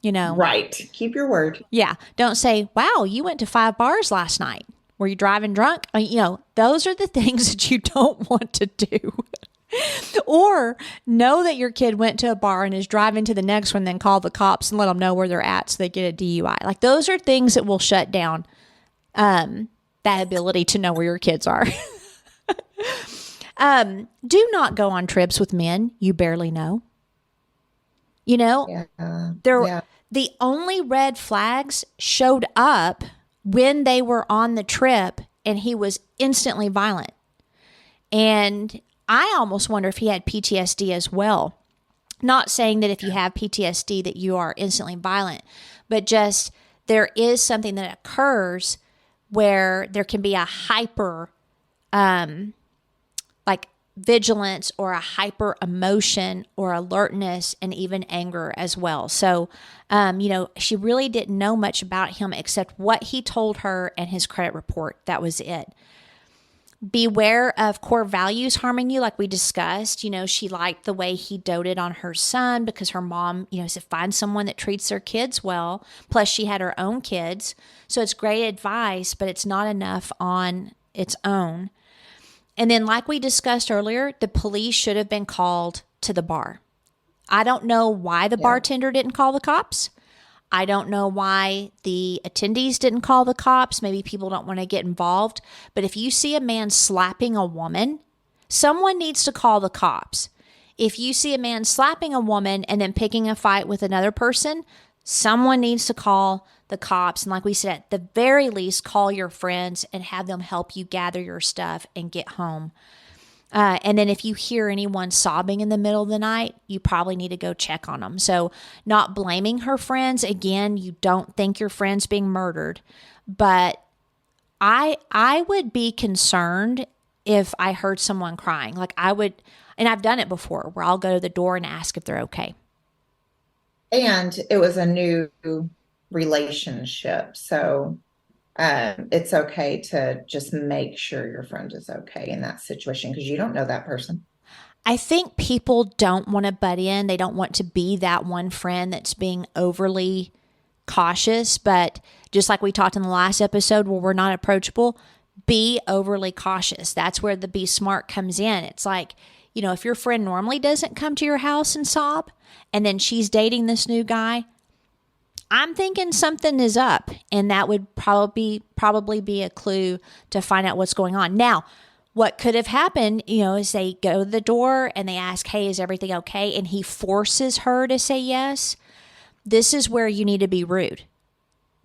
Right. Keep your word. Yeah. Don't say, wow, you went to 5 bars last night. Were you driving drunk? Those are the things that you don't want to do. Or know that your kid went to a bar and is driving to the next one, then call the cops and let them know where they're at so they get a DUI. Like, those are things that will shut down that ability to know where your kids are. Do not go on trips with men you barely know. The only red flags showed up when they were on the trip and he was instantly violent. And I almost wonder if he had PTSD as well. Not saying that if you have PTSD that you are instantly violent, but just there is something that occurs where there can be a hyper, like vigilance or a hyper emotion or alertness and even anger as well. So, she really didn't know much about him except what he told her and his credit report. That was it. Beware of core values harming you, like we discussed. She liked the way he doted on her son because her mom, said find someone that treats their kids well. Plus, she had her own kids. So it's great advice, but it's not enough on its own. And then, like we discussed earlier, the police should have been called to the bar. I don't know why the bartender didn't call the cops. I don't know why the attendees didn't call the cops. Maybe people don't want to get involved. But if you see a man slapping a woman, someone needs to call the cops. If you see a man slapping a woman and then picking a fight with another person, someone needs to call the cops. And like we said, at the very least, call your friends and have them help you gather your stuff and get home. And then if you hear anyone sobbing in the middle of the night, you probably need to go check on them. So not blaming her friends. Again, you don't think your friend's being murdered. But I would be concerned if I heard someone crying. Like I would, and I've done it before, where I'll go to the door and ask if they're okay. And it was a new relationship. So it's okay to just make sure your friend is okay in that situation because you don't know that person. I think people don't want to butt in. They don't want to be that one friend that's being overly cautious. But just like we talked in the last episode where we're not approachable, be overly cautious. That's where the be smart comes in. It's like, if your friend normally doesn't come to your house and sob, and then she's dating this new guy, I'm thinking something is up, and that would probably be a clue to find out what's going on. Now, what could have happened, is they go to the door and they ask, hey, is everything okay? And he forces her to say yes. This is where you need to be rude.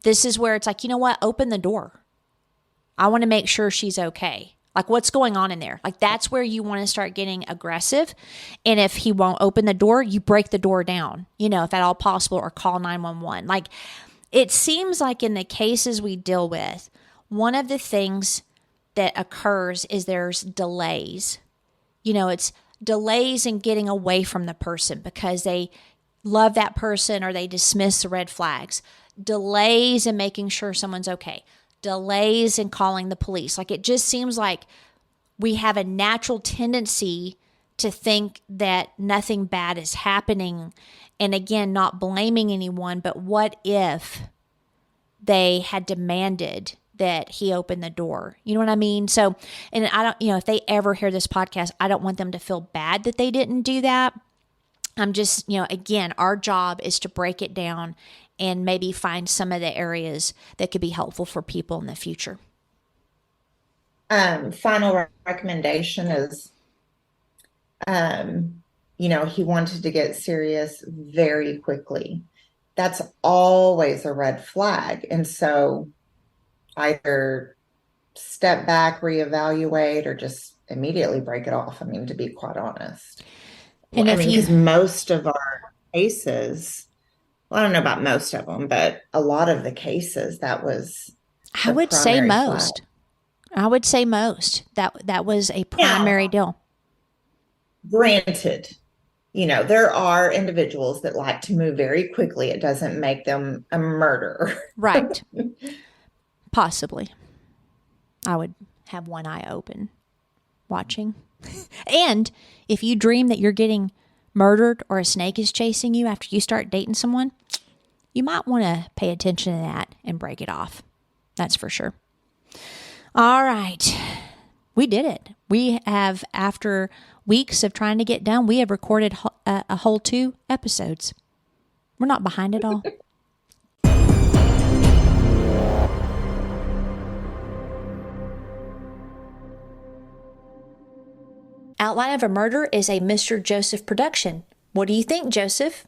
This is where it's like, you know what? Open the door. I want to make sure she's okay. Like, what's going on in there? Like, that's where you want to start getting aggressive. And if he won't open the door, you break the door down, if at all possible, or call 911. Like, it seems like in the cases we deal with, one of the things that occurs is there's delays. It's delays in getting away from the person because they love that person or they dismiss the red flags. Delays in making sure someone's okay. Delays in calling the police. Like, it just seems like we have a natural tendency to think that nothing bad is happening. And again, not blaming anyone, but what if they had demanded that he open the door? You know what I mean? So, and I don't, if they ever hear this podcast, I don't want them to feel bad that they didn't do that. I'm just, again, our job is to break it down and maybe find some of the areas that could be helpful for people in the future. Final recommendation is, he wanted to get serious very quickly. That's always a red flag. And so either step back, reevaluate, or just immediately break it off. I mean, to be quite honest. And because most of our cases, well, I don't know about most of them, but a lot of the cases, that was I would say most. I would say most. That was a primary deal. Granted, there are individuals that like to move very quickly. It doesn't make them a murderer. Right. Possibly. I would have one eye open watching. And if you dream that you're getting murdered or a snake is chasing you after you start dating someone, you might want to pay attention to that and break it off. That's for sure. All right. We did it. We have, after weeks of trying to get done, we have recorded a whole 2 episodes. We're not behind at all. Outline of a Murder is a Mr. Joseph production. What do you think, Joseph?